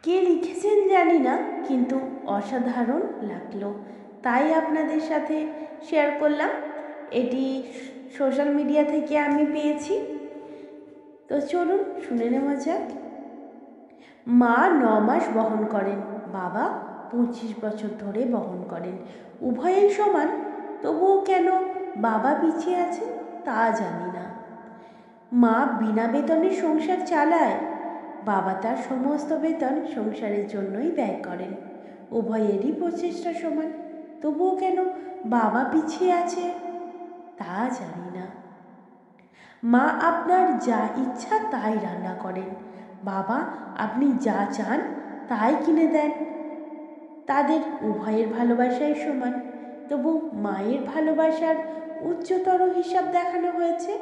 কে লিখেছেন জানি না, কিন্তু অসাধারণ লাগলো, তাই আপনাদের সাথে শেয়ার করলাম। এটি সোশ্যাল মিডিয়া থেকে আমি পেয়েছি, তো চলুন শুনে নেওয়া যাক। মা 9 মাস বহন করেন, বাবা 25 বছর ধরে বহন করেন। উভয়েই সমান, তবুও কেন বাবা পিছিয়ে আছেন তা জানি না। মা বিনা বেতনে সংসার চালায়, বাবা তার সমস্ত বেতন সংসারের জন্যই ব্যয় করেন। উভয়েরই প্রচেষ্টা সমান, তবুও কেন বাবা পিছিয়ে আছে তা জানি না। মা আপনার যা ইচ্ছা তাই রান্না করেন, বাবা আপনি যা চান তাই কিনে দেন। তাদের উভয়ের ভালোবাসাই সমান, তবু মায়ের ভালোবাসার উচ্চতর হিসাব দেখানো হয়েছে।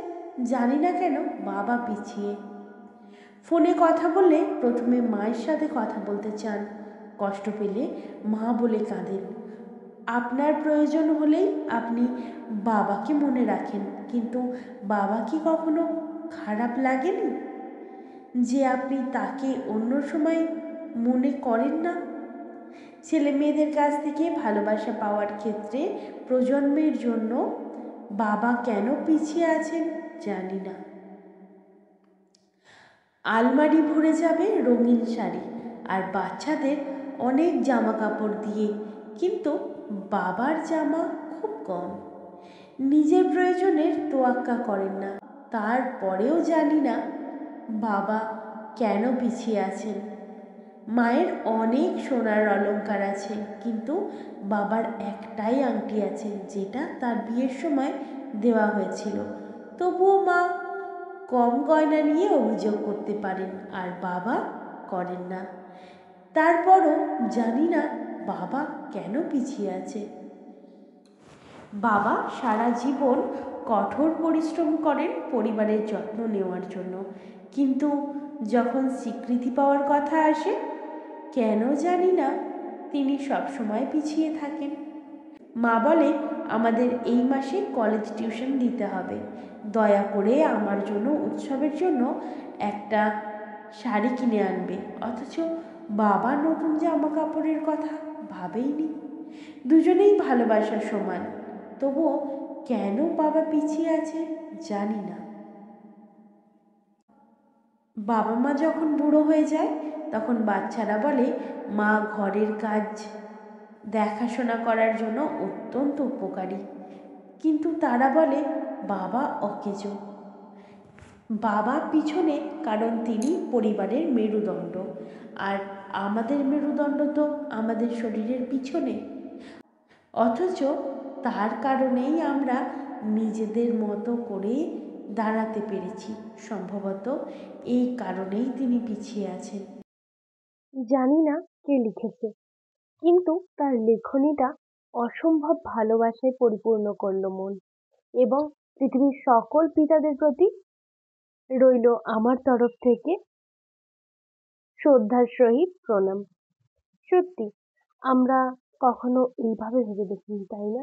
জানি না কেন বাবা পিছিয়ে। ফোনে কথা বললে প্রথমে মায়ের সাথে কথা বলতে চান, কষ্ট পেলে মা বলে কাঁদেন। আপনার প্রয়োজন হলেই আপনি বাবাকে মনে রাখেন, কিন্তু বাবা কি কখনো খারাপ লাগেনি যে আপনি তাকে অন্য সময় মনে করেন না? ছেলে মেয়েদের কাছ থেকে ভালোবাসা পাওয়ার ক্ষেত্রে প্রজন্মের জন্য বাবা কেন পিছিয়ে আছেন জানি না। আলমারি ভরে যাবে রঙিন শাড়ি আর বাচ্চাদের অনেক জামা কাপড় দিয়ে, কিন্তু বাবার জামা খুব কম। নিজের প্রয়োজনের তোয়াক্কা করেন না, তারপরেও জানি না বাবা কেন পিছিয়ে আছেন। মায়ের অনেক সোনার অলংকার আছে, কিন্তু বাবার একটাই আংটি আছে, যেটা তার বিয়ের সময় দেওয়া হয়েছিল। তবুও মা কম গয়না নিয়ে অভিযোগ করতে পারেন, আর বাবা করেন না। তারপরও জানি না বাবা কেন পিছিয়ে আছে। বাবা সারা জীবন কঠোর পরিশ্রম করেন পরিবারের যত্ন নেওয়ার জন্য, কিন্তু যখন স্বীকৃতি পাওয়ার কথা আসে, কেন জানি না তিনি সবসময় পিছিয়ে থাকেন। মা বলে আমাদের এই মাসে কলেজ টিউশন দিতে হবে, দয়া করে আমার জন্য উৎসবের জন্য একটা শাড়ি কিনে আনবে, অথচ বাবা নতুন জামা কাপড়ের কথা ভাবেইনি। দুজনেই ভালোবাসার সমান, তবুও কেন বাবা পিছিয়ে আছে জানি না। বাবা মা যখন বুড়ো হয়ে যায়, তখন বাচ্চারা বলে মা ঘরের কাজ দেখাশোনা করার জন্য অত্যন্ত উপকারী, কিন্তু তারা বলে বাবা অকেজো। বাবা পিছনে, কারণ তিনি পরিবারের মেরুদণ্ড, আর আমাদের মেরুদণ্ড তো আমাদের শরীরের পিছনে। অথচ তার কারণেই আমরা নিজেদের মতো করে দাঁড়াতে পেরেছি। সম্ভবত এই কারণেই তিনি পিছিয়ে আছেন। জানি না কে লিখেছে, কিন্তু তার লেখনীটা অসম্ভব ভালোবাসায় পরিপূর্ণ করলো মন। এবং পৃথিবীর সকল পিতাদের প্রতি রইল আমার তরফ থেকে শ্রদ্ধার সহিত প্রণাম। সত্যি আমরা কখনো এইভাবে ভেবে দেখিনি, তাই না?